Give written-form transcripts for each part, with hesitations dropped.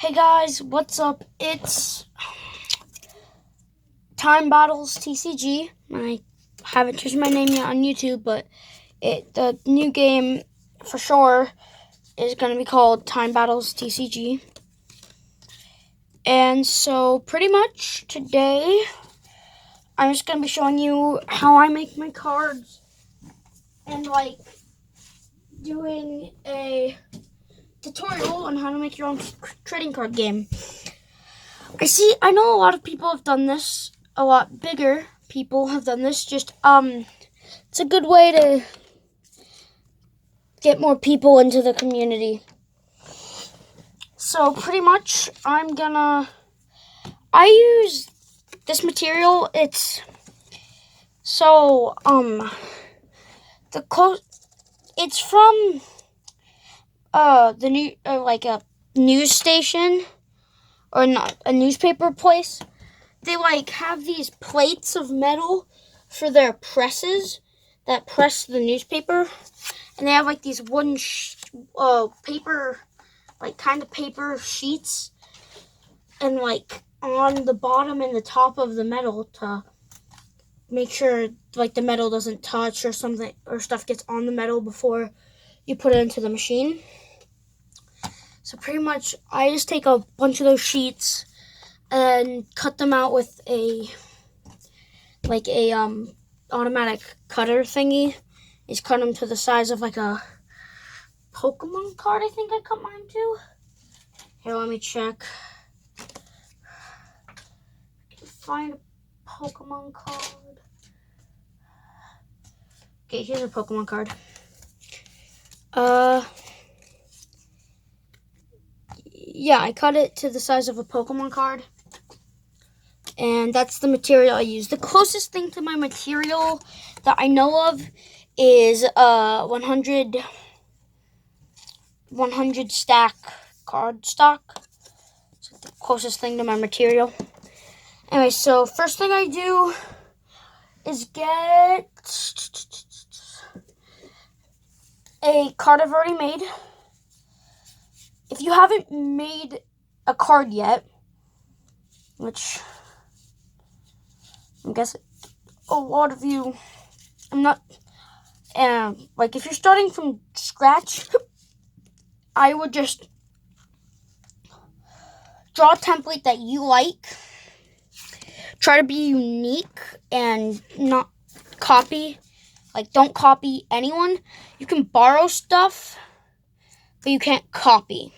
Hey guys, what's up? It's Time Battles TCG. I haven't changed my name yet on YouTube, but the new game for sure is going to be called Time Battles TCG. And so pretty much today I'm just going to be showing you how I make my cards and doing a tutorial on how to make your own trading card game. I know a lot of people have done this. A lot bigger people have done this. It's a good way to get more people into the community. So pretty much, I use this material. It's from a news station or not a newspaper place. They have these plates of metal for their presses that press the newspaper, and they have these wooden paper, kind of paper sheets, and on the bottom and the top of the metal to make sure the metal doesn't touch or something or stuff gets on the metal before you put it into the machine. So pretty much I just take a bunch of those sheets and cut them out with a automatic cutter thingy. Just cut them to the size of a Pokemon card. I think I cut mine too. Here, let me check. I can find a Pokemon card. Okay, here's a Pokemon card. Yeah, I cut it to the size of a Pokemon card. And that's the material I use. The closest thing to my material that I know of is 100 stack card stock. It's the closest thing to my material. Anyway, so first thing I do is get a card I've already made. If you haven't made a card yet, which I'm guessing a lot of you, if you're starting from scratch, I would just draw a template that you like. Try to be unique and not copy. Don't copy anyone. You can borrow stuff, but you can't copy.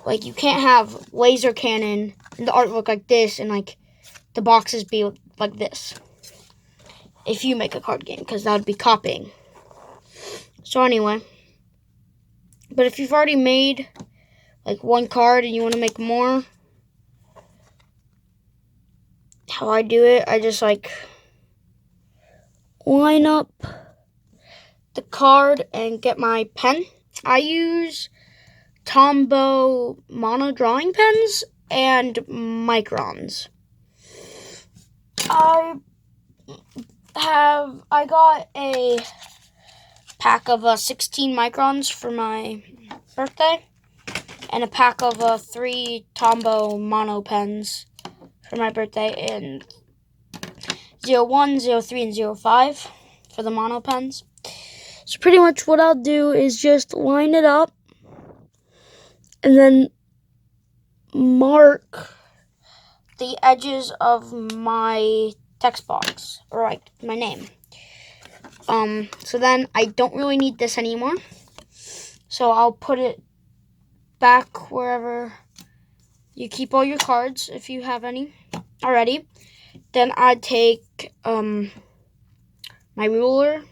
You can't have laser cannon and the artwork like this and the boxes be like this. If you make a card game, because that would be copying. So anyway, but if you've already made one card and you want to make more, how I do it, I just line up the card and get my pen. I use Tombow mono drawing pens and microns. I got a pack of 16 microns for my birthday, and a pack of 3 Tombow mono pens for my birthday, and 01, 03, and 05 for the mono pens. So pretty much what I'll do is just line it up and then mark the edges of my text box, or my name. So then I don't really need this anymore. So I'll put it back wherever you keep all your cards, if you have any already. Then I'd take my ruler.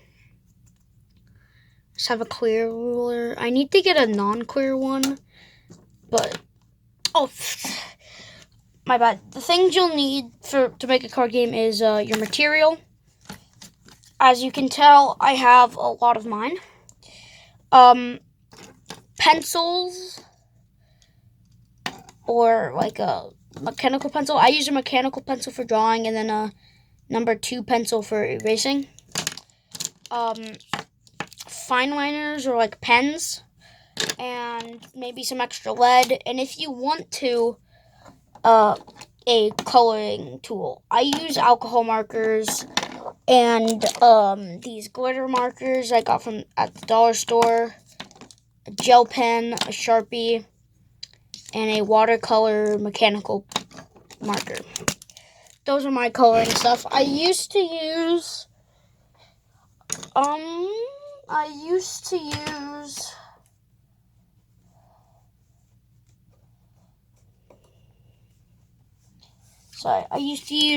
Just have a clear ruler. I need to get a non-clear one, but my bad. The things you'll need to make a card game is your material. As you can tell, I have a lot of mine. Pencils, or a mechanical pencil. I use a mechanical pencil for drawing, and then a number 2 pencil for erasing. Fine liners, or pens. and maybe some extra lead. And if you want to, a coloring tool. I use alcohol markers and these glitter markers I got from at the dollar store, a gel pen, a Sharpie, and a watercolor mechanical marker. Those are my coloring stuff. I used to use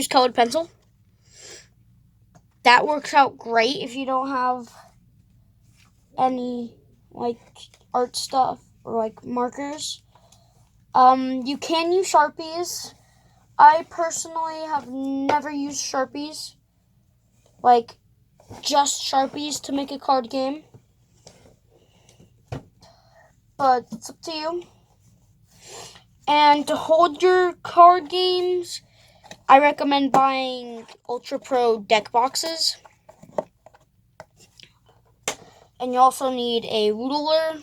colored pencil. That works out great if you don't have any like art stuff or like markers. You can use Sharpies. I personally have never used Sharpies, like just Sharpies to make a card game, but it's up to you. And to hold your card games, I recommend buying Ultra Pro deck boxes. And you also need a ruler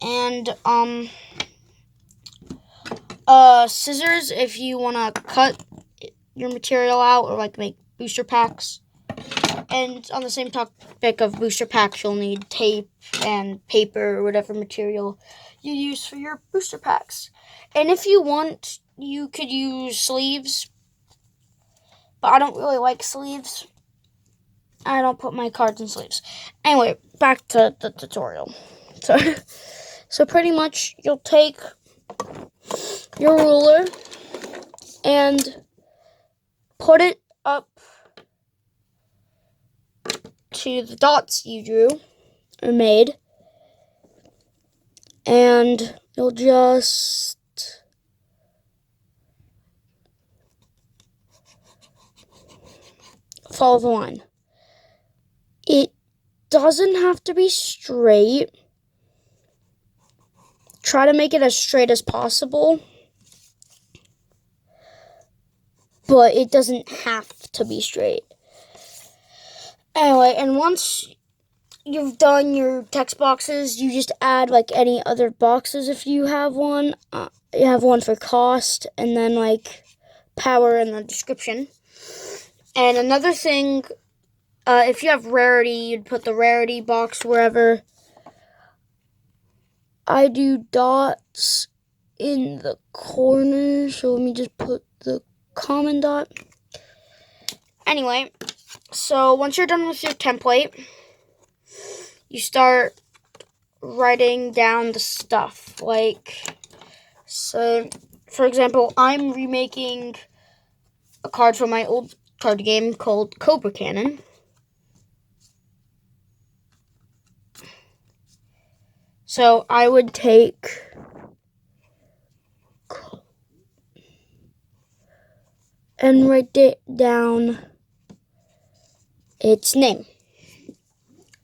and scissors if you want to cut your material out or like make booster packs. And on the same topic of booster packs, you'll need tape and paper or whatever material you use for your booster packs. And if you want, you could use sleeves, but I don't really like sleeves. I don't put my cards in sleeves. Anyway, back to the tutorial. So pretty much you'll take your ruler and put it up to the dots you drew or made, and you'll just follow the line. It doesn't have to be straight. Try to make it as straight as possible, but it doesn't have to be straight. Anyway, and once you've done your text boxes, you just add like any other boxes if you have one. You have one for cost and then like power in the description. And another thing, if you have rarity, you'd put the rarity box wherever. I do dots in the corner, so let me just put the common dot. Anyway, so once you're done with your template, you start writing down the stuff. Like, so, for example, I'm remaking a card from my old card game called Cobra Cannon. So I would take and write down its name.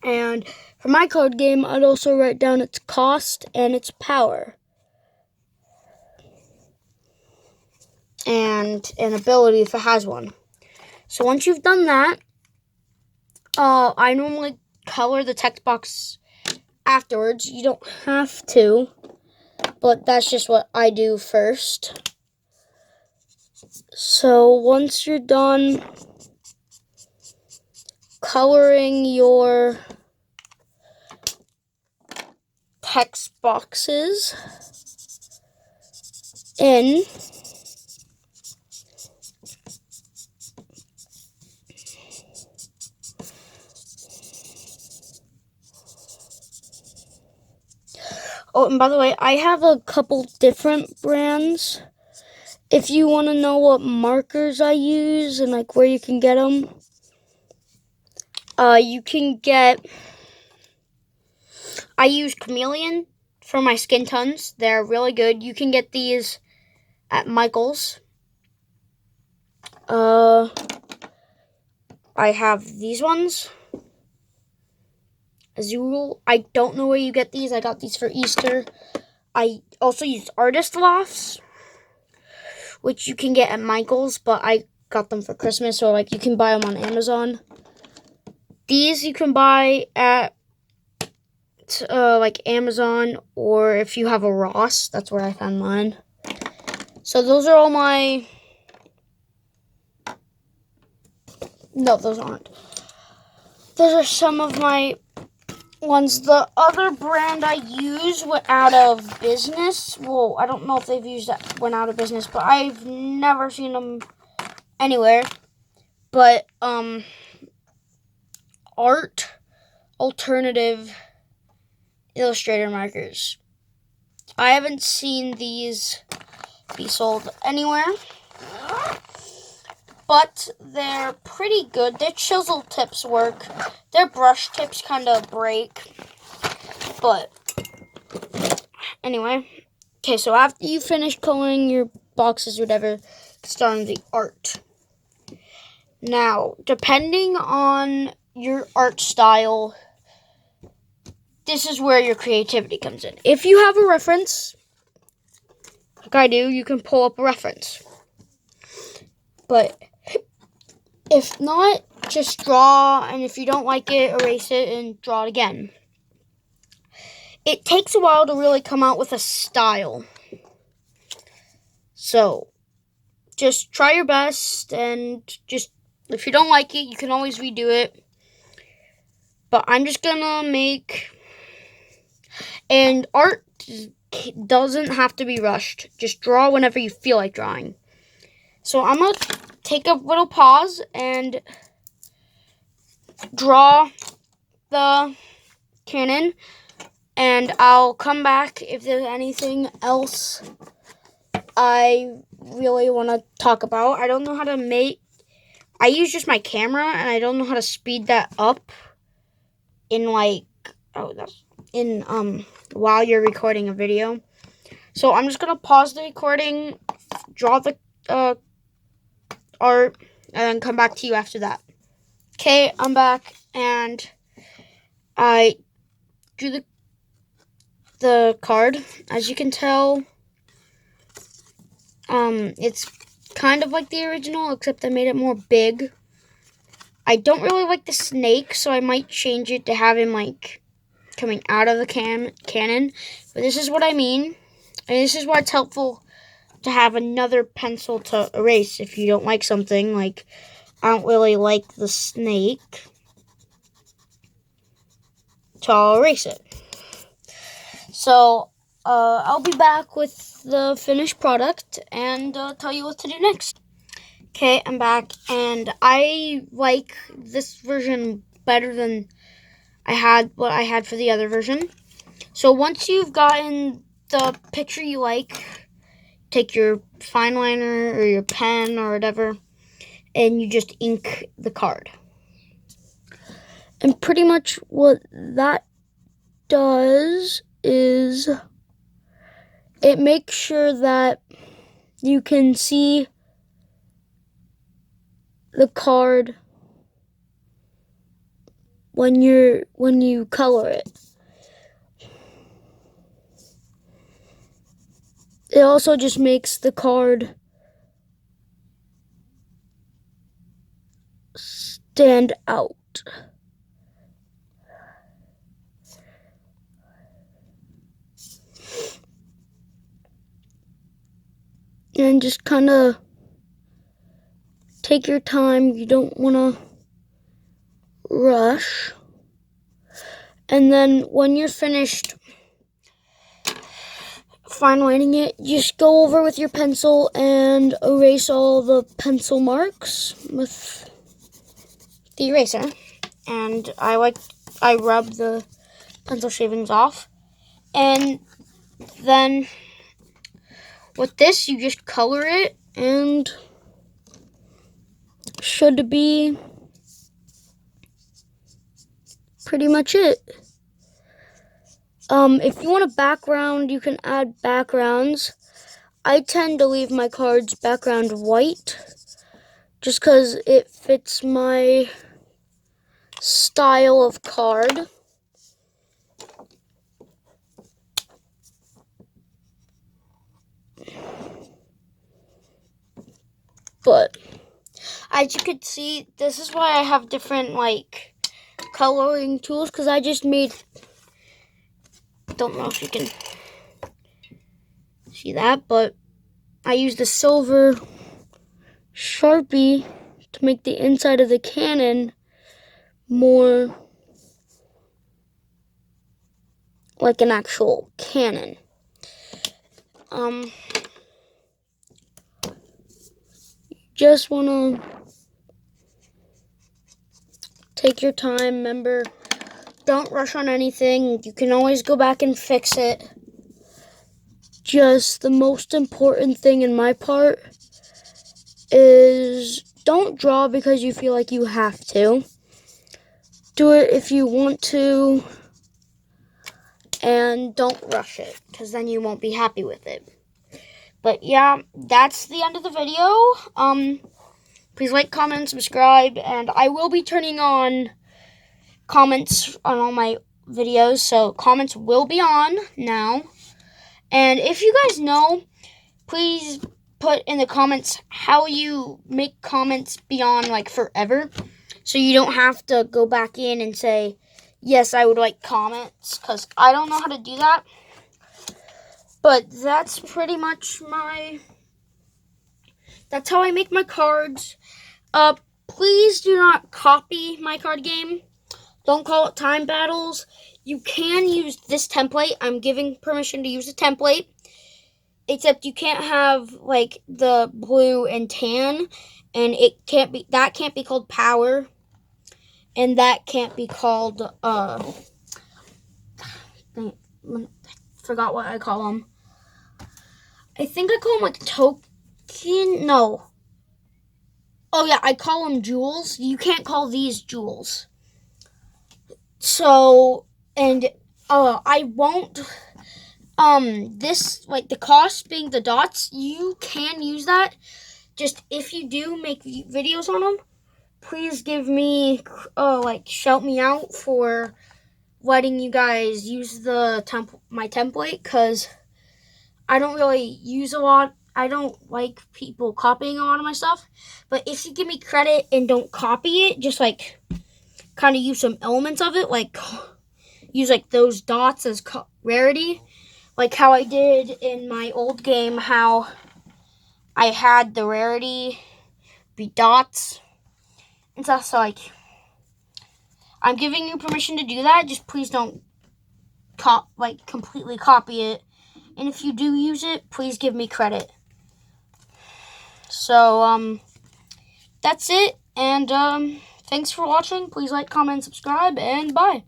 And for my card game, I'd also write down its cost and its power. And an ability if it has one. So once you've done that, I normally color the text box afterwards. You don't have to, but that's just what I do first. So once you're done coloring your text boxes in, oh, and by the way, I have a couple different brands. If you want to know what markers I use and like where you can get them, you can get, I use Chameleon for my skin tones. They're really good. You can get these at Michael's. I have these ones. Azul. I don't know where you get these. I got these for Easter. I also use Artist Lofts, which you can get at Michael's, but I got them for Christmas, or like you can buy them on Amazon. These you can buy at at like Amazon, or if you have a Ross, that's where I found mine. So those are all my... No, those aren't. Those are some of my ones. The other brand I use went out of business. Well, I don't know if went out of business, but I've never seen them anywhere. But Art Alternative Illustrator markers. I haven't seen these be sold anywhere, but they're pretty good. Their chisel tips work. Their brush tips kind of break. But anyway, okay, so after you finish coloring your boxes, whatever, start on the art. Now, depending on your art style, this is where your creativity comes in. If you have a reference, like I do, you can pull up a reference. But if not, just draw, and if you don't like it, erase it and draw it again. It takes a while to really come out with a style. So, just try your best, and just, if you don't like it, you can always redo it. But I'm just gonna make... And art doesn't have to be rushed. Just draw whenever you feel like drawing. So I'm gonna take a little pause and draw the cannon, and I'll come back if there's anything else I really want to talk about. I don't know how to make... I use just my camera, and I don't know how to speed that up in while you're recording a video. So I'm just gonna pause the recording, draw the art, and then come back to you after that. Okay, I'm back, and I drew the card. As you can tell, it's kind of like the original, except I made it more big. I don't really like the snake, so I might change it to have him like coming out of the cannon. But this is what I mean, and this is why it's helpful to have another pencil to erase if you don't like something. Like, I don't really like the snake, so I'll erase it. So, I'll be back with the finished product and tell you what to do next. Okay, I'm back, and I like this version better than what I had for the other version. So once you've gotten the picture you like, take your fine liner or your pen or whatever, and you just ink the card. And pretty much what that does is it makes sure that you can see the card when you color it. It also just makes the card stand out. And just kind of take your time. You don't want to rush. And then when you're finished fine lining it, just go over with your pencil and erase all the pencil marks with the eraser. And I rub the pencil shavings off. And then with this, you just color it, and should be pretty much it. If you want a background, you can add backgrounds. I tend to leave my cards background white, just because it fits my style of card. But as you can see, this is why I have different like coloring tools, because I just made don't know if you can see that, but I used a silver Sharpie to make the inside of the cannon more like an actual cannon. Just want to take your time. Remember, don't rush on anything. You can always go back and fix it. Just the most important thing in my part is don't draw because you feel like you have to. Do it if you want to, and don't rush it, because then you won't be happy with it. But yeah, that's the end of the video. Please like, comment, and subscribe, and I will be turning on comments on all my videos, so comments will be on now. And if you guys know, please put in the comments how you make comments beyond like forever, so you don't have to go back in and say, yes, I would like comments, because I don't know how to do that. But that's pretty much that's how I make my cards. Please do not copy my card game. Don't call it Time Battles. You can use this template. I'm giving permission to use the template. Except you can't have like the blue and tan, and that can't be called Power, and that can't be called forgot what I call them. I think I call them like token. No. Oh yeah, I call them jewels. You can't call these jewels. So, and I won't. This, like the cost being the dots, you can use that. Just if you do make videos on them, please give me, shout me out for letting you guys use the my template, because I don't really use a lot. I don't like people copying a lot of my stuff. But if you give me credit and don't copy it, just like kind of use some elements of it, like use like those dots as rarity, like how I did in my old game, how I had the rarity be dots and stuff. So like, I'm giving you permission to do that. Just please don't completely copy it. And if you do use it, please give me credit. So that's it. And thanks for watching. Please like, comment, subscribe, and bye.